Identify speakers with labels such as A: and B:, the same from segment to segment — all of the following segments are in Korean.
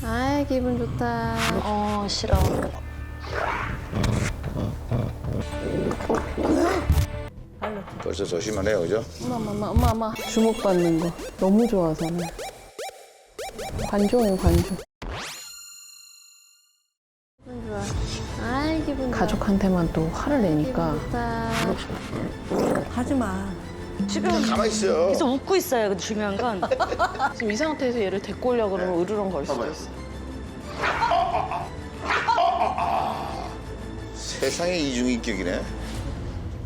A: 아이 기분 좋다.
B: 싫어.
C: 벌써 조심하네요, 그죠?
A: 엄마 주목받는 거 너무 좋아서는 관종이에요 관종. 기분 좋아. 아이 기분 좋아. 가족한테만 또 화를 내니까.
D: 하지 마.
B: 지금
C: 가만히 있어요.
B: 계속 웃고 있어요. 근데 중요한 건
A: 지금 이 상태에서 얘를 데리고 오려고 그러면 으르렁 걸 수도 있어.
C: 세상에 이중인격이네.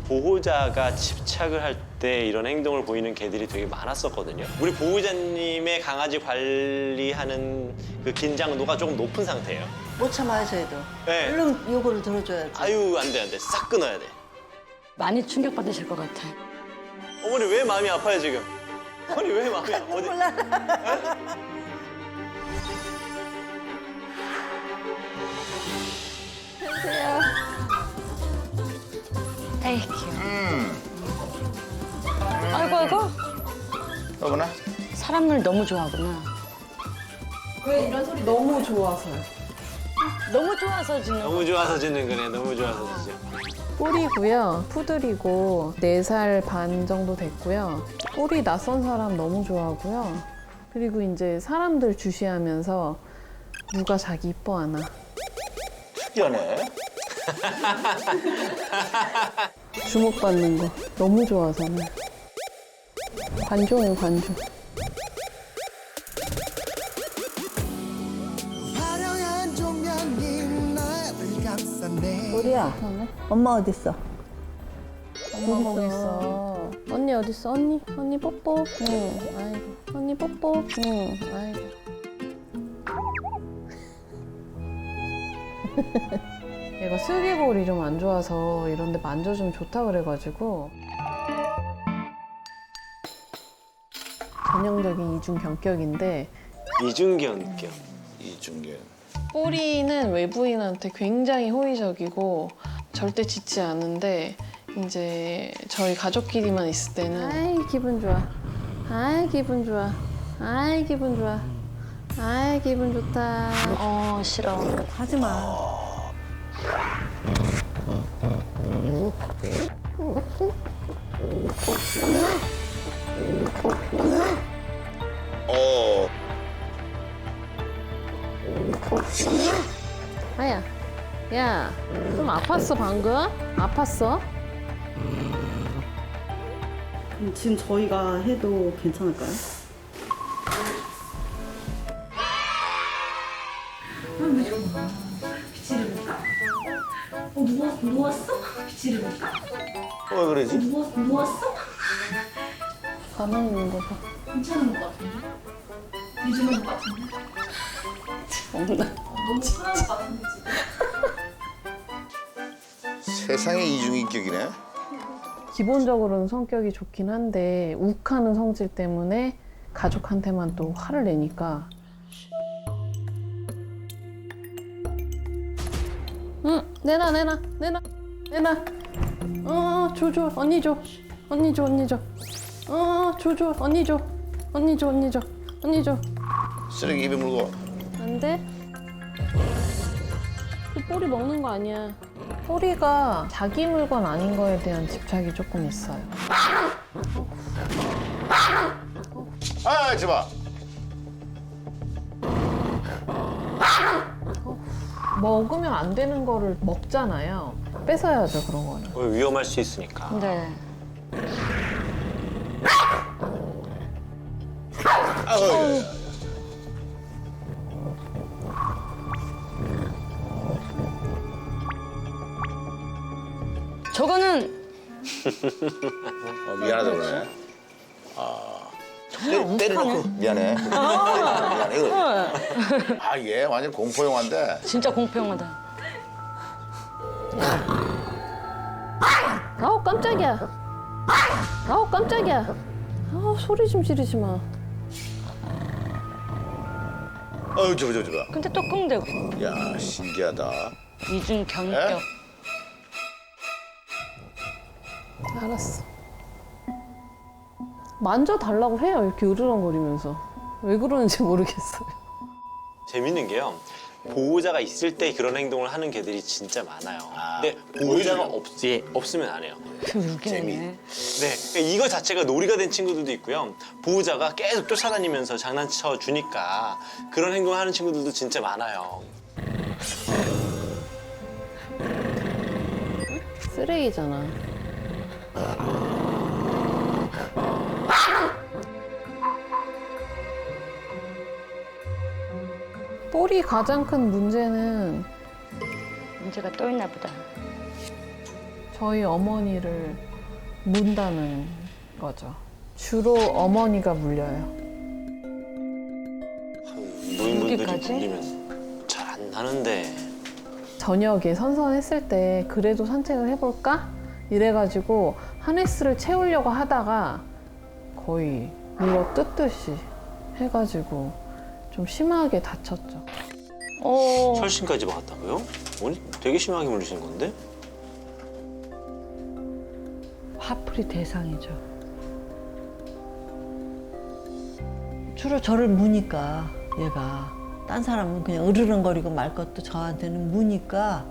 E: 보호자가 집착을 할 때 이런 행동을 보이는 개들이 되게 많았었거든요. 우리 보호자님의 강아지 관리하는 그 긴장도가 조금 높은 상태예요.
D: 못 참아요, 저희도.
E: 네.
D: 얼른 요거를 들어줘야지.
E: 아유, 안 돼, 안 돼. 싹 끊어야 돼.
B: 많이 충격받으실 것 같아.
E: 어머니 왜 마음이 아파요, 지금? 어머니 왜 마음이 아파? 어디?
D: 몰라.
B: 에이, 귀여워. 아이고, 아이고.
C: 어머나.
B: 사람을 너무 좋아하구나.
A: 왜 이런 소리 너무 좋아서요.
B: 너무 좋아서 짓는 거.
E: 너무 좋아서 짓는 거네, 너무 좋아서 짓죠.
A: 뿔이고요. 푸들이고 4살 반 정도 됐고요. 뿔이 낯선 사람 너무 좋아하고요. 그리고 이제 사람들 주시하면서 누가 자기 이뻐하나.
C: 특이하네.
A: 주목받는 거 너무 좋아서는 관종이에요 관종.
F: 화려한 조명이 나를 감싸네.
D: 우리야, 엄마 어딨어?
A: 엄마 거기 있어. 언니 어디 있어? 언니 뽀뽀. 응. 아이고. 언니 뽀뽀. 응. 아이고. 얘가 슬개골이 좀 안 좋아서 이런데 만져주면 좋다 그래가지고 전형적인 이중견격인데
E: 이중견격.
C: 이중견.
A: 뿌리는 외부인한테 굉장히 호의적이고 절대 짖지 않은데 이제 저희 가족끼리만 있을 때는 아이 기분 좋아. 아이 기분 좋아. 아이 기분 좋아. 아이 기분 좋다.
B: 싫어.
D: 하지 마.
C: 어.
A: 아야, 야, 좀 아팠어 방금? 아팠어?
G: 지금 저희가 해도 괜찮을까요?
H: 누웠어? 빗질을 볼까?
C: 왜 그러지?
H: 누웠어?
A: 가만히 있는 거 봐.
H: 괜찮은 것 같은데? 뒤집는 것 같은데?
A: 없나?
H: 너무 편한 것 같은데 지금?
C: 세상에 이중인격이네.
A: 기본적으로는 성격이 좋긴 한데 욱하는 성질 때문에 가족한테만 또 화를 내니까. 응, 내놔. 줘. 언니 줘. 언니 줘. 줘. 언니 줘.
C: 쓰레기 입에 물고.
A: 안 돼? 그 꼬리 먹는 거 아니야. 꼬리가 자기 물건 아닌 거에 대한 집착이 조금 있어요.
C: 아, 저봐.
A: 먹으면 안 되는 거를 먹잖아요. 뺏어야죠, 그런 거는.
E: 위험할 수 있으니까.
B: 네.
C: 아유.
B: 저거는
C: 미안하다 그러네. 때려놓고 미안해. 미안해. 이거. 얘 완전 공포 영화인데.
B: 진짜 공평하다.
A: 아우, 깜짝이야. 아우, 소리 좀 지르지 마.
C: 어우, 저봐.
B: 근데 또 끙대고.
C: 야, 신기하다.
B: 이중견격.
C: 에?
A: 알았어. 만져달라고 해요, 이렇게 으르렁거리면서. 왜 그러는지 모르겠어요.
E: 재밌는 게요. 보호자가 있을 때 그런 행동을 하는 개들이 진짜 많아요. 근데 보호자가 없으면 안 해요.
C: 재미.
E: 네, 그러니까 이거 자체가 놀이가 된 친구들도 있고요. 보호자가 계속 쫓아다니면서 장난쳐 주니까 그런 행동을 하는 친구들도 진짜 많아요.
A: 쓰레기잖아. 뿔이 가장 큰 문제는
B: 문제가 또 있나 보다.
A: 저희 어머니를 문다는 거죠. 주로 어머니가 물려요.
E: 노인분들이
B: 여기까지?
E: 물리면 잘 안 나는데.
A: 저녁에 선선했을 때 그래도 산책을 해볼까? 이래가지고 하네스를 채우려고 하다가 거의 물어 뜯듯이 해가지고 좀 심하게 다쳤죠.
E: 철심까지 받았다고요? 되게 심하게 물리신 건데?
D: 화풀이 대상이죠. 주로 저를 무니까 얘가 딴 사람은 그냥 으르렁거리고 말 것도 저한테는 무니까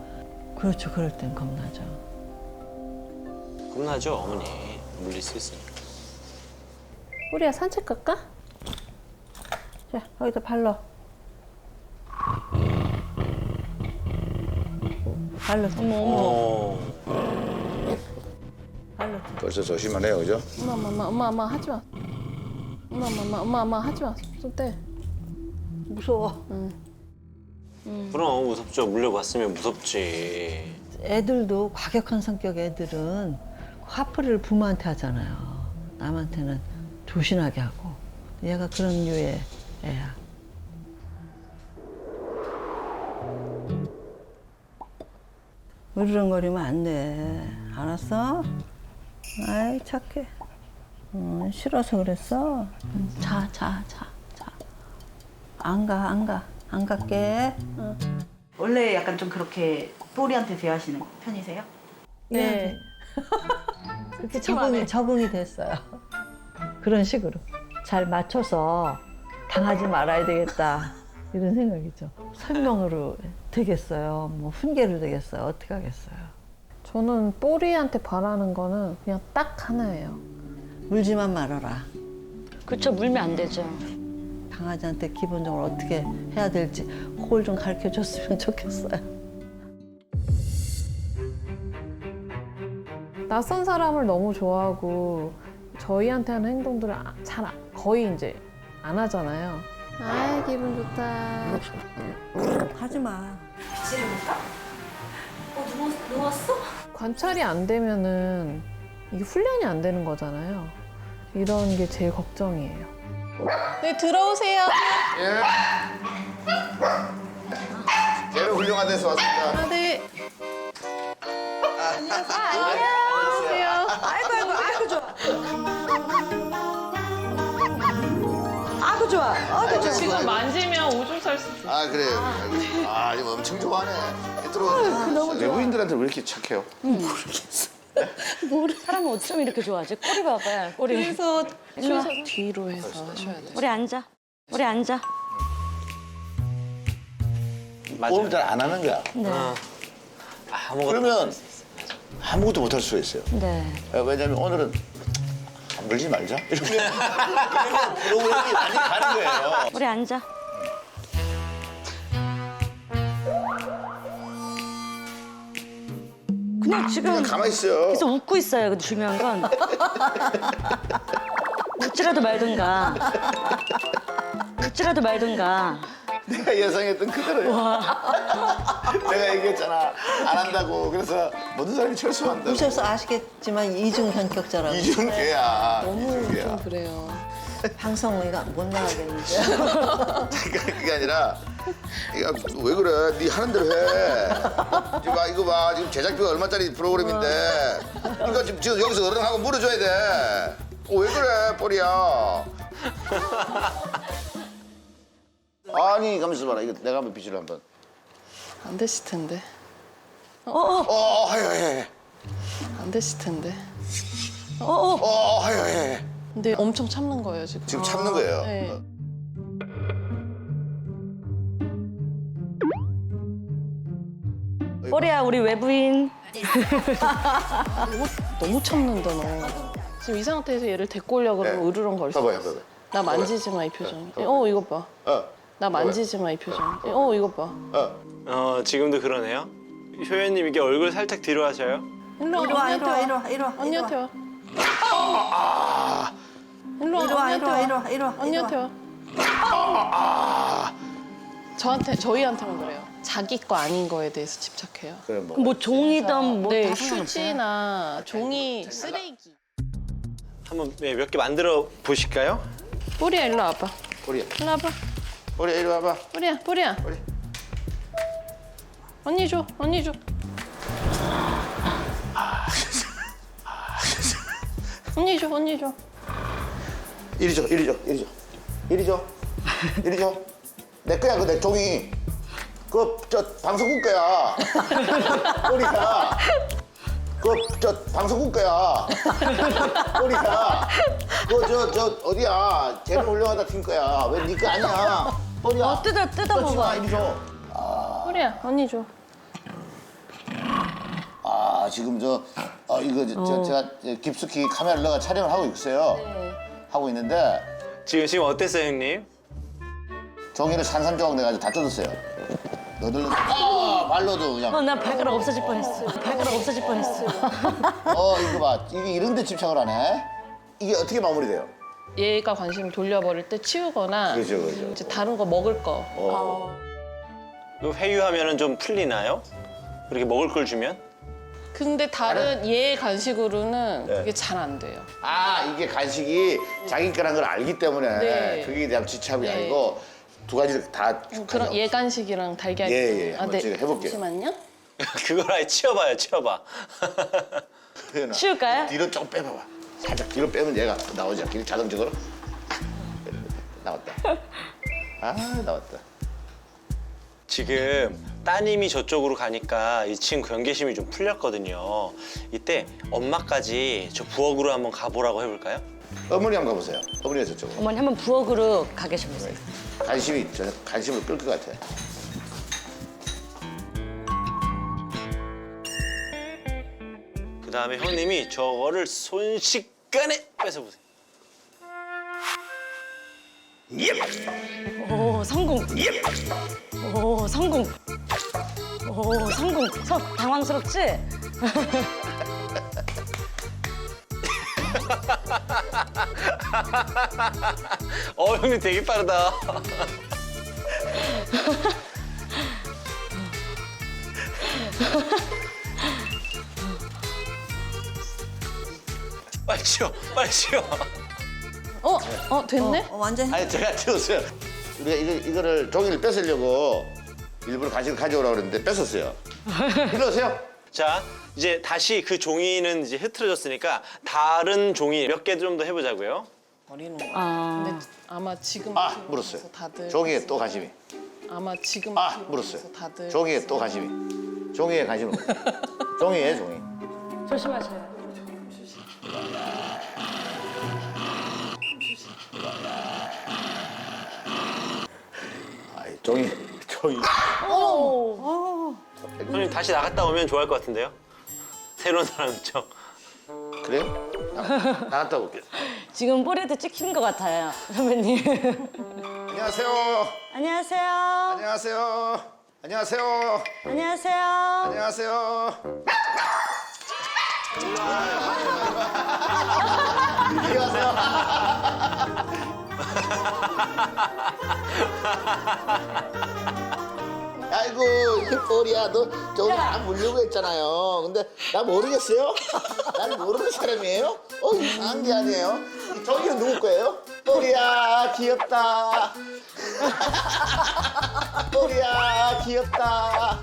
D: 그렇죠. 그럴 땐 겁나죠.
E: 겁나죠, 어머니. 물릴 수 있으니까.
A: 우리야 산책 갈까?
D: 자, 거기다 발로. 발로. 발로.
C: 벌써 조심하네요, 그죠?
A: 엄마 하지 마. 엄마 하지 마. 손 떼.
D: 무서워.
E: 그럼 무섭죠. 물려봤으면 무섭지.
D: 애들도 과격한 성격 애들은 화풀이를 부모한테 하잖아요. 남한테는 조신하게 하고. 얘가 그런 류의 애야. 으르렁거리면 안 돼. 알았어? 아이 착해. 싫어서 그랬어? 자. 안 갈게.
H: 원래 약간 좀 그렇게 뽀리한테 대하시는 편이세요?
A: 네.
D: 그렇게 적응이 됐어요. 그런 식으로. 잘 맞춰서 당하지 말아야 되겠다. 이런 생각이죠. 설명으로 되겠어요. 뭐 훈계로 되겠어요. 어떻게 하겠어요.
A: 저는 뽀리한테 바라는 거는 그냥 딱 하나예요.
D: 물지만 말아라.
B: 그쵸, 물면 안 되죠.
D: 강아지한테 기본적으로 어떻게 해야 될지 그걸 좀 가르쳐 줬으면 좋겠어요.
A: 낯선 사람을 너무 좋아하고 저희한테 하는 행동들을 거의 이제 안 하잖아요. 아 기분 좋다.
D: 하지 마.
H: 누웠어?
A: 관찰이 안 되면은 이게 훈련이 안 되는 거잖아요. 이런 게 제일 걱정이에요. 네 들어오세요.
C: 예. 걔는 훌륭한 데서 왔습니다.
A: 아 네. 안녕하세요.
D: 아이고 좋아. 아이고 좋아.
A: 지금 만지면 오줌 쌀 수 있어요.
C: 아, 그래요. 아, 이거 엄청 좋아하네. 들어오세요. 외부인들한테 왜 이렇게 착해요?
B: 사람은 어쩜 이렇게 좋아하지? 꼬리 봐봐요, 꼬리.
A: 그래서
B: 일로 와.
A: 뒤로 해서 하셔야 돼요.
B: 우리 앉아.
E: 맞아요.
C: 호흡 잘 안 하는 거야.
E: 아무것도
C: 그러면 아무것도 못 할 수가 있어요.
B: 네.
C: 왜냐면 오늘은 물지 말자. 이러면 프로그램이 많이 가는 거예요.
B: 우리 앉아. 그냥 지금
C: 그냥 가만히 있어요.
B: 계속 웃고 있어요. 근데 중요한 건 웃지라도 말든가.
C: 내가 예상했던 그대로요. 내가 얘기했잖아. 안 한다고. 그래서 모든 사람이 철수한다고.
D: 보셔서 아시겠지만 이중 성격자라고.
C: 이준개야.
A: 너무
C: 이준개야.
A: 좀 그래요.
D: 방송이가 못 나가겠는데.
C: 그게 아니라 야, 왜 그래? 네 하는 대로 해. 이거 봐. 지금 제작비가 얼마짜리 프로그램인데 이거 지금 여기서 어른하고 물어줘야 돼. 왜 그래, 뽀리야? 아니, 가만있어 봐라. 이거 내가 한번 빚을 한번.
A: 안 되실 텐데.
C: 해.
A: 안 되실 텐데.
C: 해.
A: 근데 엄청 참는 거예요 지금.
C: 지금 참는 거예요.
A: 네.
B: 꼬리야 우리 외부인.
A: 너무 참는다 너. 지금 이 상태에서 얘를 데리고 오려고 그러면
C: 네.
A: 으르렁거릴 수
C: 봐봐요,
A: 있어.
C: 봐봐요.
A: 나 만지지 마 이 표정. 이거 봐. 나 만지지 마 이 표정. 이거 봐.
E: 지금도 그러네요. 효연님 이게 얼굴 살짝 뒤로 하셔요.
A: 일로
H: 이리
A: 와,
H: 와,
A: 언니한테
H: 이리 와,
A: 와.
H: 이리 와, 이리 와.
A: 언니한테 와. 일로 와,
H: 이리 와, 이리
A: 언니한테
H: 와,
A: 와.
H: 이리 와, 이리 와.
A: 언니한테 와. 저희한테만 그래요. 자기 거 아닌 거에 대해서 집착해요.
C: 그래 뭐.
B: 뭐 종이든 뭐
A: 네,
B: 다 상관없어요.
A: 휴지나 종이, 쓰레기.
E: 한번 몇 개 만들어 보실까요?
A: 뿌리야, 일로 와봐.
C: 꼬리야.
A: 일로 와봐.
C: 꼬리야 이리 와봐.
A: 뿌리야.
C: 꼬리.
A: 언니 줘. 언니 줘.
C: 이리 줘. 내 거야 그 내 종이. 저 방송국 거야. 꼬리야. 저 방송국 거야. 꼬리야. 저 어디야? 쟤를 올려가다 튄 거야. 왜 네 거 아니야? 꼬리야.
B: 뜯어
C: 뜯지 마,
B: 먹어.
C: 이리 줘.
A: 뿌리야, 언니 줘.
C: 지금 제가 깊숙이 카메라를 넣어 촬영을 하고 있어요. 하고 있는데
E: 지금 어땠어요, 형님?
C: 종이를 산산조각 내가지고 다 뜯었어요. 너덜너덜 발로도 그냥.
B: 나 발가락 없어질 뻔했어.
C: 이거 봐. 이게 이런 데 집착을 하네. 이게 어떻게 마무리돼요?
A: 얘가 관심을 돌려버릴 때 치우거나
C: 그죠.
A: 이제 다른 거 먹을 거.
E: 그 회유하면은 좀 풀리나요? 그렇게 먹을 걸 주면?
A: 근데 다른 얘 간식으로는
C: 네.
A: 그게 잘 안 돼요.
C: 이게 간식이 자기 거란 걸 알기 때문에
A: 네.
C: 그게 그냥 집착이
A: 네.
C: 아니고 두 가지를 다.
A: 그런 얘 간식이랑 달걀.
C: 예. 한번 제가 해볼게요.
A: 잠시만요.
E: 그걸 아예 치워봐요, 치워봐.
C: 효연아,
B: 치울까요?
C: 뒤로 좀 빼봐봐. 살짝 뒤로 빼면 얘가 나오지 않게 자동적으로. 나왔다. 나왔다.
E: 지금 따님이 저쪽으로 가니까 이 친구 경계심이 좀 풀렸거든요. 이때 엄마까지 저 부엌으로 한번 가보라고 해볼까요?
C: 어머니 한번 가보세요. 어머니가 저쪽으로.
B: 어머니 한번 부엌으로 가 계셔보세요.
C: 관심을 끌 것 같아.
E: 그 다음에 형님이 저거를 순식간에 뺏어보세요.
B: 오 성공. 오 성공. 당황스럽지?
E: 형님 되게 빠르다. 빨리 치워.
A: 됐네?
H: 완전
C: 아니 제가 치웠어요. 우리가 이거를 종이를 뺏으려고 일부러 간식을 가져오라고 그랬는데 뺏었어요. 일로 오세요.
E: 자, 이제 다시 그 종이는 이제 흐트러졌으니까 다른 종이 몇 개 좀 더 해보자고요.
A: 버리는 거.
B: 아.
A: 근데 아마 지금
C: 물었어요.
A: 다들
C: 종이에 또 관심이.
A: 아마 지금
C: 물었어요.
A: 다들
C: 종이에 또 관심이. 종이에 관심을. 종이.
B: 조심하세요.
C: 종이.
E: 형님 다시 나갔다 오면 좋아할 것 같은데요? 새로운 사람이죠.
C: 그래요? 나갔다 올게요.
B: 지금 뿌리한테 찍힌 것 같아요, 선배님.
C: 안녕하세요.
B: 안녕하세요.
C: 안녕하세요. 안녕하세요.
B: 안녕하세요.
C: 안녕하세요. 아이고 힙보리야 너 저기 나 물려고 했잖아요. 근데 나 모르겠어요? 난 모르는 사람이에요? 이상한 게 아니에요. 저기는 누구 거예요? 보리야 귀엽다. 보리야 귀엽다.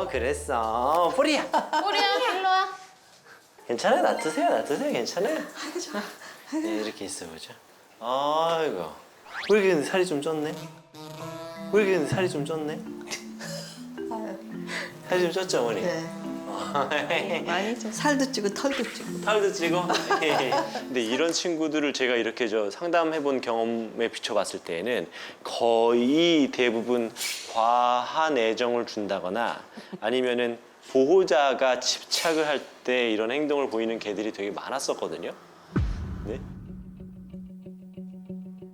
E: 그랬어. 뿌리야.
A: 일로 와.
E: 괜찮아요. 놔두세요. 괜찮아요. 네, 이렇게 있어보죠. 아이고. 왜 이렇게 근데 살이 좀 쪘네? 살이 좀 쪘죠, 어머니?
H: 네.
E: 아,
A: 많이 쪘어요.
D: 살도 찌고 털도 찌고.
E: 털도 찌고. 근데 이런 친구들을 제가 이렇게 상담해본 경험에 비춰봤을 때에는 거의 대부분 과한 애정을 준다거나 아니면은 보호자가 집착을 할 때 이런 행동을 보이는 개들이 되게 많았었거든요. 네.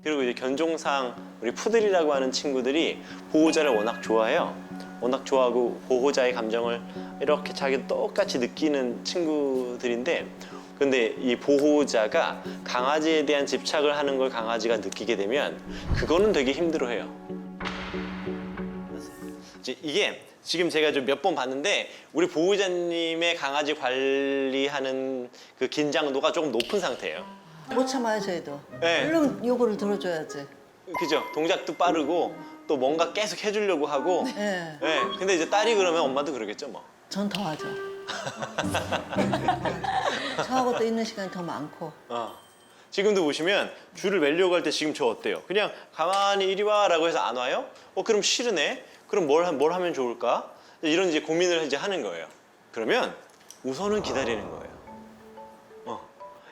E: 그리고 이제 견종상 우리 푸들이라고 하는 친구들이 보호자를 워낙 좋아해요. 워낙 좋아하고 보호자의 감정을 이렇게 자기도 똑같이 느끼는 친구들인데 근데 이 보호자가 강아지에 대한 집착을 하는 걸 강아지가 느끼게 되면 그거는 되게 힘들어해요. 이게 지금 제가 좀 몇 번 봤는데 우리 보호자님의 강아지 관리하는 그 긴장도가 조금 높은 상태예요.
D: 못 참아요 저희도.
E: 네.
D: 얼른 요거를 들어줘야지.
E: 그죠? 동작도 빠르고 또 뭔가 계속 해주려고 하고.
D: 네.
E: 네. 근데 이제 딸이 그러면 엄마도 그러겠죠 뭐.
D: 전 더 하죠. 저하고 또 있는 시간이 더 많고.
E: 지금도 보시면 줄을 매려고 할 때 지금 저 어때요? 그냥 가만히 이리 와라고 해서 안 와요? 그럼 싫으네. 그럼 뭘 하면 좋을까? 이런 이제 고민을 이제 하는 거예요. 그러면 우선은 기다리는 거예요.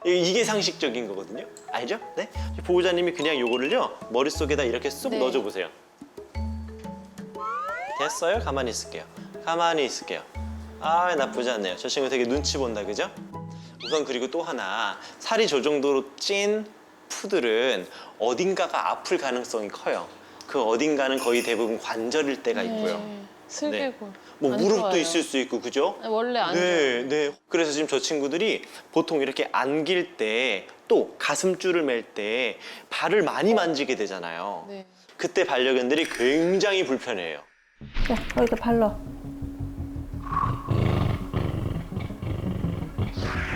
E: 이게 상식적인 거거든요. 알죠? 네? 보호자님이 그냥 요거를요 머릿속에다 이렇게 쑥
A: 네.
E: 넣어줘 보세요. 됐어요? 가만히 있을게요. 가만히 있을게요. 아, 나쁘지 않네요. 저 친구 되게 눈치 본다, 그죠? 우선 그리고 또 하나, 살이 저 정도로 찐 푸들은 어딘가가 아플 가능성이 커요. 그 어딘가는 거의 대부분 관절일 때가 있고요.
A: 슬개골.
E: 뭐
A: 안
E: 무릎도
A: 좋아요.
E: 있을 수 있고, 그죠?
A: 원래 안
E: 네, 네. 그래서 지금 저 친구들이 보통 이렇게 안길 때 또 가슴줄을 맬 때 발을 많이 만지게 되잖아요.
A: 네.
E: 그때 반려견들이 굉장히 불편해요.
D: 야, 거기다 발로.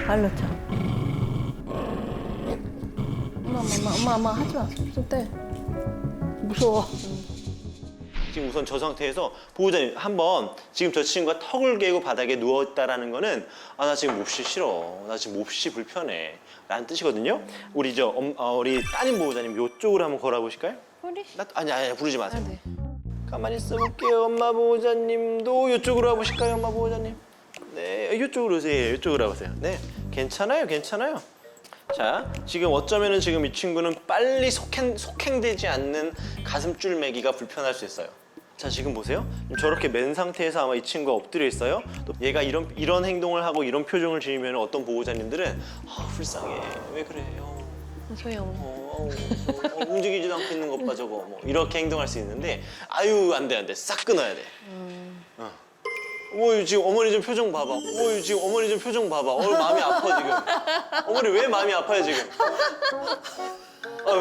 D: 발로 쳐.
A: 엄마 하지 마. 좀 떼.
D: 무서워.
E: 지금 우선 저 상태에서 보호자님 한번 지금 저 친구가 턱을 개고 바닥에 누웠다라는 거는 아, 나 지금 몹시 싫어. 나 지금 몹시 불편해. 라는 뜻이거든요. 우리 우리 따님 보호자님 요쪽으로 한번 걸어보실까요?
A: 우리?
E: 아니 부르지 마세요.
A: 네.
E: 가만히 있어볼게요. 엄마 보호자님도 이쪽으로 와보실까요? 엄마 보호자님. 네, 이쪽으로 오세요. 이쪽으로 와보세요. 네, 괜찮아요. 괜찮아요. 자, 지금 어쩌면은 지금 이 친구는 빨리 속행되지 않는 가슴줄 매기가 불편할 수 있어요. 자, 지금 보세요. 저렇게 맨 상태에서 아마 이 친구가 엎드려 있어요. 또 얘가 이런 행동을 하고 이런 표정을 지으면 어떤 보호자님들은 아, 불쌍해. 왜 그래요?
A: 저희 엄마.
E: 움직이지도 않고 있는 것 봐 저거 뭐 이렇게 행동할 수 있는데 아유 안 돼 싹 끊어야 돼. 지금 어머니 좀 표정 봐봐. 지금 어머니 좀 표정 봐봐. 마음이 아파 지금. 어머니 왜 마음이 아파요 지금?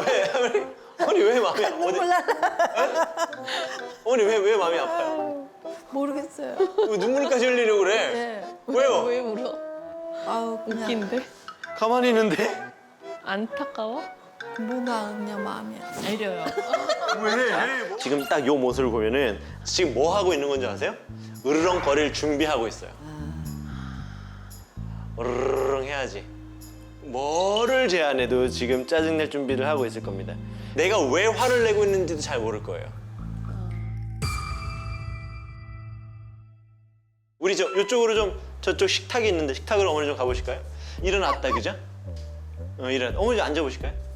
E: 왜 어머니 왜 마음이 아파? 어머니 왜 마음이 아파요?
D: 모르겠어요.
E: 왜 눈물까지 흘리려고 그래?
D: 네.
E: 왜요?
A: 왜 울어?
D: 아우, 그냥
A: 웃긴데?
E: 가만히 있는데
A: 안타까워?
D: 뭐가 그냥 마음이 애려요.
E: 지금 딱 요 모습을 보면은 지금 뭐 하고 있는 건지 아세요? 으르렁거릴 준비하고 있어요. 으르렁 해야지. 뭐를 제안해도 지금 짜증낼 준비를 하고 있을 겁니다. 내가 왜 화를 내고 있는지도 잘 모를 거예요. 우리 이쪽으로 좀 저쪽 식탁이 있는데 식탁으로 어머니 좀 가보실까요? 일어났다 그죠? 일어났다. 어머니 좀 앉아보실까요?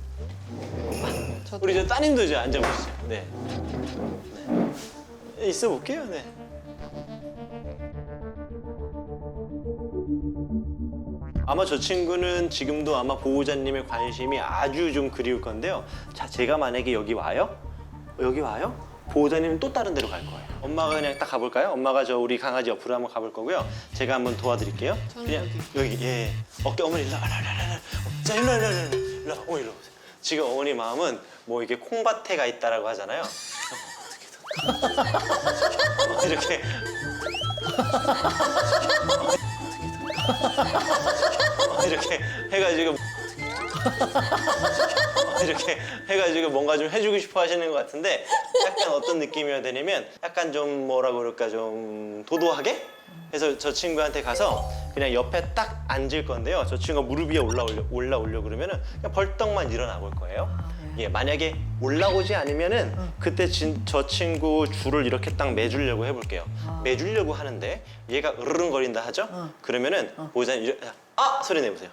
E: 우리 저 따님도 이제 앉아보시죠. 네. 있어 볼게요. 네. 아마 저 친구는 지금도 아마 보호자님의 관심이 아주 좀 그리울 건데요. 자, 제가 만약에 여기 와요? 보호자님은 또 다른 데로 갈 거예요. 엄마가 그냥 딱 가볼까요? 엄마가 우리 강아지 옆으로 한번 가볼 거고요. 제가 한번 도와드릴게요. 그냥 여기 예. 어깨 어머니 일로 와. 자, 일로 와. 어머니 일로 오세요. 지금 어머니 마음은 뭐 이게 콩밭에 가 있다라고 하잖아요. 이렇게 이렇게 해가지고 뭔가 좀 해주고 싶어 하시는 것 같은데 약간 어떤 느낌이어야 되냐면 약간 좀 뭐라고 그럴까 좀 도도하게 해서 저 친구한테 가서 그냥 옆에 딱 앉을 건데요. 저 친구가 무릎 위에 올라오려고 그러면은 그냥 벌떡만 일어나 볼 거예요. 예, 만약에 올라오지 않으면은 그때 저 친구 줄을 이렇게 딱 매주려고 해볼게요. 매주려고 하는데 얘가 으르렁거린다 하죠? 그러면은 보호자님 소리 내보세요.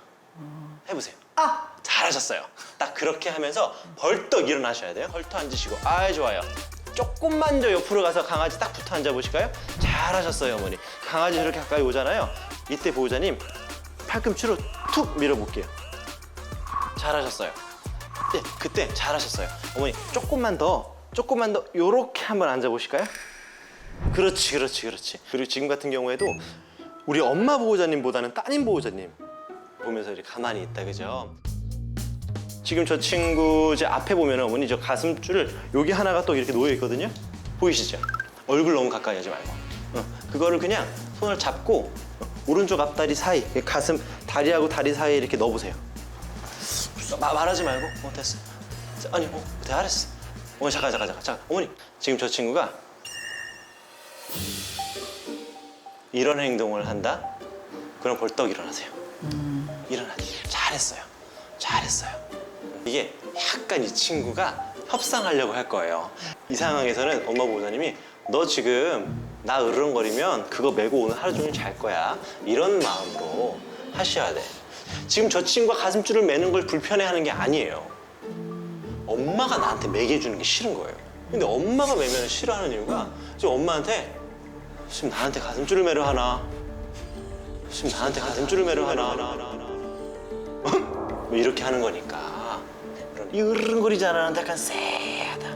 E: 해보세요. 잘하셨어요. 딱 그렇게 하면서 벌떡 일어나셔야 돼요. 벌떡 앉으시고 좋아요. 조금만 더 옆으로 가서 강아지 딱 붙어 앉아 보실까요? 잘하셨어요, 어머니. 강아지 이렇게 가까이 오잖아요. 이때 보호자님 팔꿈치로 툭 밀어볼게요. 잘하셨어요. 네, 그때 잘하셨어요. 어머니 조금만 더 요렇게 한번 앉아 보실까요? 그렇지. 그리고 지금 같은 경우에도 우리 엄마 보호자님보다는 따님 보호자님 보면서 이렇게 가만히 있다, 그죠? 지금 저 친구 제 앞에 보면 어머니 저 가슴줄을 여기 하나가 또 이렇게 놓여 있거든요. 보이시죠? 얼굴 너무 가까이 하지 말고 그거를 그냥 손을 잡고 오른쪽 앞다리 사이 가슴 다리하고 다리 사이에 이렇게 넣어보세요. 말하지 말고 됐어. 아니 잘했어. 어머니 잠깐. 어머니 지금 저 친구가 이런 행동을 한다? 그럼 벌떡 일어나세요. 일어나세요. 잘했어요. 이게 약간 이 친구가 협상하려고 할 거예요. 이 상황에서는 엄마 보호자님이 너 지금 나 으르렁거리면 그거 메고 오늘 하루 종일 잘 거야. 이런 마음으로 하셔야 돼. 지금 저 친구가 가슴줄을 매는 걸 불편해하는 게 아니에요. 엄마가 나한테 매게 해주는 게 싫은 거예요. 근데 엄마가 매면 싫어하는 이유가 지금 엄마한테 지금 나한테 가슴줄을 매려 하나? 뭐 이렇게 하는 거니까. 이 으르렁거리지 않았는데 약간 쎄하다.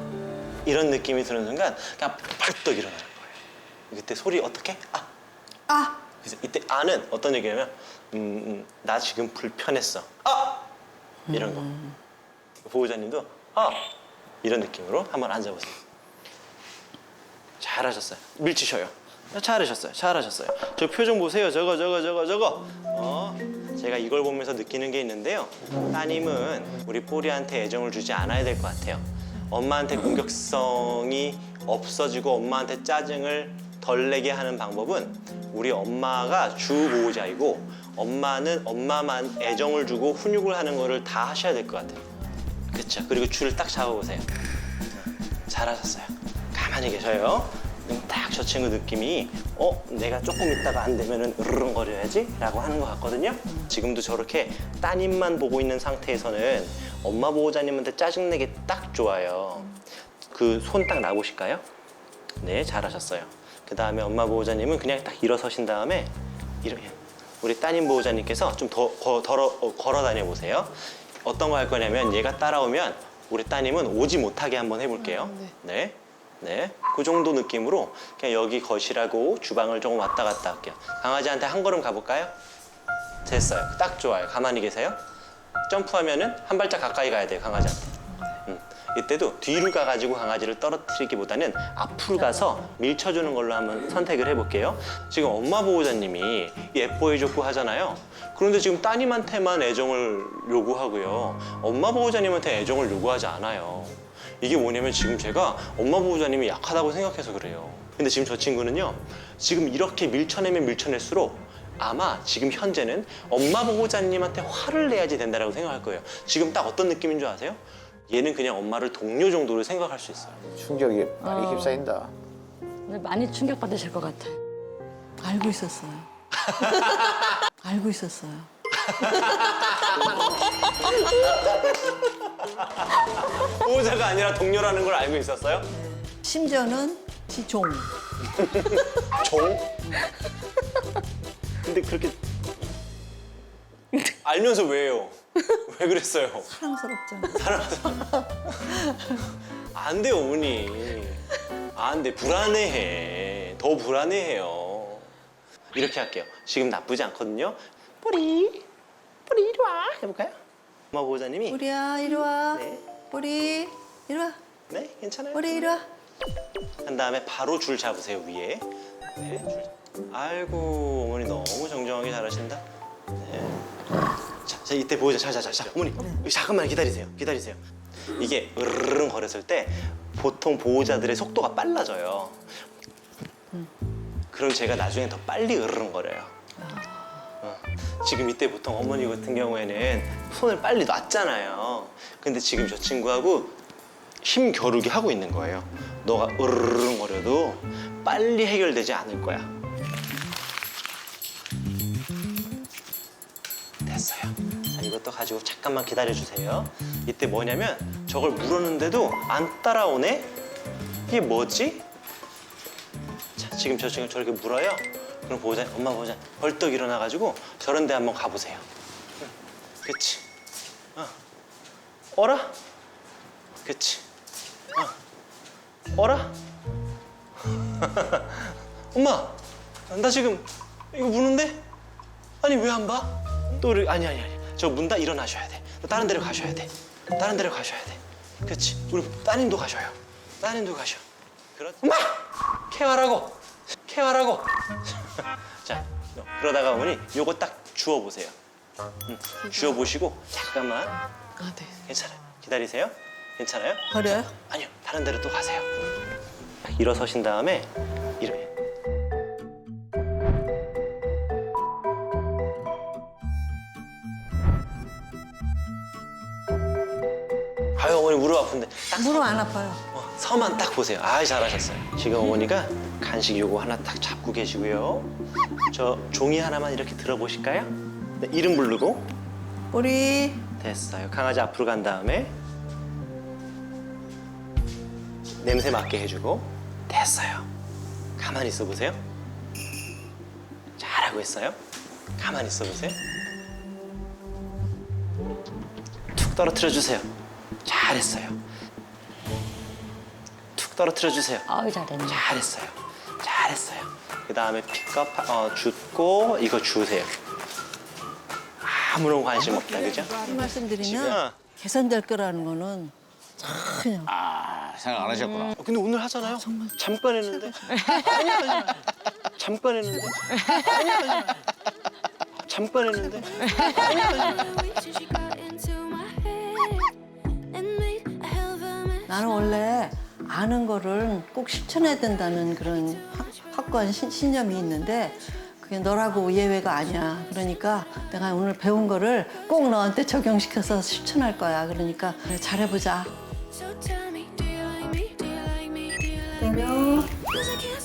E: 이런 느낌이 드는 순간 그냥 벌떡 일어나는 거예요. 그때 소리 어떻게? 그래서 이때 아는 어떤 얘기냐면 나 지금 불편했어. 이런 거. 보호자님도 이런 느낌으로 한번 앉아보세요. 잘하셨어요. 밀치셔요. 잘하셨어요. 저 표정 보세요. 저거. 제가 이걸 보면서 느끼는 게 있는데요. 따님은 우리 뽀리한테 애정을 주지 않아야 될 것 같아요. 엄마한테 공격성이 없어지고 엄마한테 짜증을 덜 내게 하는 방법은 우리 엄마가 주 보호자이고 엄마는 엄마만 애정을 주고 훈육을 하는 거를 다 하셔야 될 것 같아요. 그렇죠. 그리고 줄을 딱 잡아보세요. 잘하셨어요. 가만히 계셔요. 딱 저 친구 느낌이 내가 조금 있다가 안 되면은 으르렁거려야지 라고 하는 것 같거든요. 지금도 저렇게 따님만 보고 있는 상태에서는 엄마 보호자님한테 짜증내기 딱 좋아요. 그 손 딱 놔보실까요? 네, 잘하셨어요. 그 다음에 엄마 보호자님은 그냥 딱 일어서신 다음에 이렇게 우리 따님 보호자님께서 좀 더 걸어 다녀 보세요. 어떤 거 할 거냐면 얘가 따라오면 우리 따님은 오지 못하게 한번 해볼게요. 네, 그 정도 느낌으로 그냥 여기 거실하고 주방을 조금 왔다 갔다 할게요. 강아지한테 한 걸음 가볼까요? 됐어요. 딱 좋아요. 가만히 계세요. 점프하면은 한 발짝 가까이 가야 돼요, 강아지한테. 이때도 뒤로 가가지고 강아지를 떨어뜨리기보다는 앞으로 가서 밀쳐주는 걸로 한번 선택을 해볼게요. 지금 엄마 보호자님이 예뻐해줬고 하잖아요. 그런데 지금 따님한테만 애정을 요구하고요. 엄마 보호자님한테 애정을 요구하지 않아요. 이게 뭐냐면 지금 제가 엄마 보호자님이 약하다고 생각해서 그래요. 근데 지금 저 친구는요. 지금 이렇게 밀쳐내면 밀쳐낼수록 아마 지금 현재는 엄마 보호자님한테 화를 내야지 된다고 생각할 거예요. 지금 딱 어떤 느낌인 줄 아세요? 얘는 그냥 엄마를 동료 정도로 생각할 수 있어요.
C: 충격이 많이 휩싸인다.
B: 근데 많이 충격받으실 것 같아.
D: 알고 있었어요. 알고 있었어요.
E: 보호자가 아니라 동료라는 걸 알고 있었어요?
D: 심지어는 지 종.
E: 종? 근데 그렇게 알면서 왜요? 왜 그랬어요?
D: 사랑스럽잖아.
E: 안 돼요, 어머니. 안 돼. 불안해해. 더 불안해해요. 이렇게 할게요. 지금 나쁘지 않거든요. 뿌리 이리 와. 해볼까요? 엄마 보호자님이.
D: 우리야 이리 와.
E: 네.
D: 우리 이리 와.
E: 네, 괜찮아요.
D: 우리 이리 와.
E: 한 다음에 바로 줄 잡으세요, 위에. 네, 줄. 아이고, 어머니 너무 정정하게 잘하신다. 네. 자, 이때 보호자. 자. 어머니, 잠깐만 기다리세요. 이게 으르릉 거렸을 때 보통 보호자들의 속도가 빨라져요. 그럼 제가 나중에 더 빨리 으르릉 거려요. 지금 이때 보통 어머니 같은 경우에는 손을 빨리 놨잖아요. 근데 지금 저 친구하고 힘 겨루기 하고 있는 거예요. 너가 으르릉거려도 빨리 해결되지 않을 거야. 됐어요. 자, 이것도 가지고 잠깐만 기다려주세요. 이때 뭐냐면 저걸 물었는데도 안 따라오네? 이게 뭐지? 자, 지금 저 친구 저렇게 물어요. 그럼 보호자, 엄마 보호자 벌떡 일어나가지고 저런 데 한번 가보세요. 응. 그치? 어라? 그치? 어라? 엄마, 나 지금 이거 무는데? 아니 왜 안 봐? 또 아니. 저 문다 일어나셔야 돼. 다른 데로 가셔야 돼. 다른 데로 가셔야 돼. 그치? 우리 따님도 가셔요. 따님도 가셔. 엄마! 케어하라고. 자, 그러다가 어머니 요거 딱 주워보세요. 주워보시고 잠깐만.
A: 아, 네.
E: 괜찮아요. 기다리세요. 괜찮아요?
D: 버려요?
E: 아니요. 다른 데로 또 가세요. 일어서신 다음에 이렇게. 아유 어머니 무릎 아픈데 딱
D: 무릎 안 아파요.
E: 서만 딱 보세요. 아이 잘하셨어요. 지금 어머니가 간식 요거 하나 딱 잡고 계시고요. 저 종이 하나만 이렇게 들어보실까요? 네, 이름 부르고
D: 우리
E: 됐어요. 강아지 앞으로 간 다음에 냄새 맡게 해주고 됐어요. 가만히 있어 보세요. 잘하고 있어요. 가만히 있어 보세요. 툭 떨어뜨려 주세요. 잘했어요. 툭 떨어뜨려 주세요.
B: 아유 잘했네.
E: 잘했어요. 그 다음에 픽업 줍고 이거 주세요. 아무런 관심 없다, 그죠?
D: 이 말씀드리면
E: 지금
D: 개선될 거라는 거는 참 그냥
C: 생각 안 하셨구나.
E: 근데 오늘 하잖아요. 잠깐 했는데. 아니야. 잠깐 했는데. 아니야. 잠깐 했는데.
D: 나는 원래 아는 거를 꼭 실천해야 된다는 그런 확고한 신념이 있는데 그게 너라고 예외가 아니야. 그러니까 내가 오늘 배운 거를 꼭 너한테 적용시켜서 실천할 거야. 그러니까 그래, 잘해보자.
I: So tell me, do you like me? Do you like me? Do you like me? 'Cause I can't